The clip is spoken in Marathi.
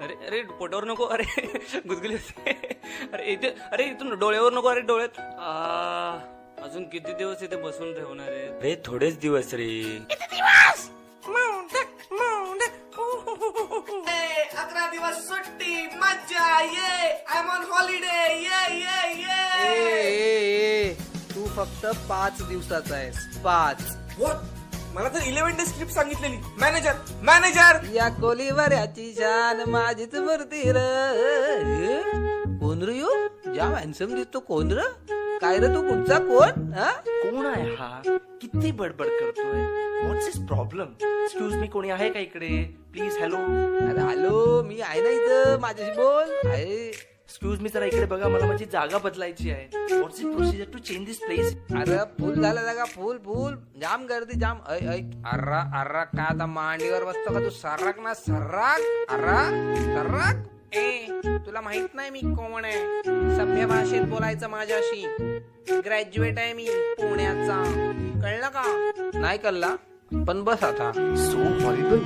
अरे अरे पोटावर नको, अरे गुदगुली होते. अरे इथून डोळ्यावर नको, अरे डोळ्यात. अजून किती दिवस इथे बसून ठेवणार आहे रे? थोडेच दिवस रे. 11 दिवस सुट्टी, मज्जा, ये आय एम ऑन हॉलिडे, ये. तू फक्त 5 दिवसाचा आहेस. 5. व्हॉट? मला तर 11 डेज ट्रिप सांगितलेली. मॅनेजर या कोलीवर याची शान माझीच मूर्ती र. कोण रे यो? ज्या हॅन्सम दिसतो. कोण र? काय रे तू? कुठचा कोण? कोण आहे हा? किती बडबड करतोय? व्हॉट्स हिज प्रॉब्लेम? एक्सक्यूज मी, कोणी आहे का इकडे? प्लीज. हॅलो. अरे हॅलो, मी आहे ना इथं. माझ्याशी बोल. आहे. एक्सक्यूज मी, जरा इकडे बघा, मला माझी जागा बदलायची आहे. What's is procedure to change this place? अरे फुल झाला जागा. फुल जाम गर्दी जाम. अर्रा का आता मांडीवर बसतो का तू? सर्राक ना सर्राक. सर्राक. तुला माहित नाही मी कोण आहे? सभ्य भाषेत बोलायचं माझ्याशी. ग्रॅज्युएट आहे मी पुण्याचा. कळलं का? नाही कळला पण बस आता. So horrible.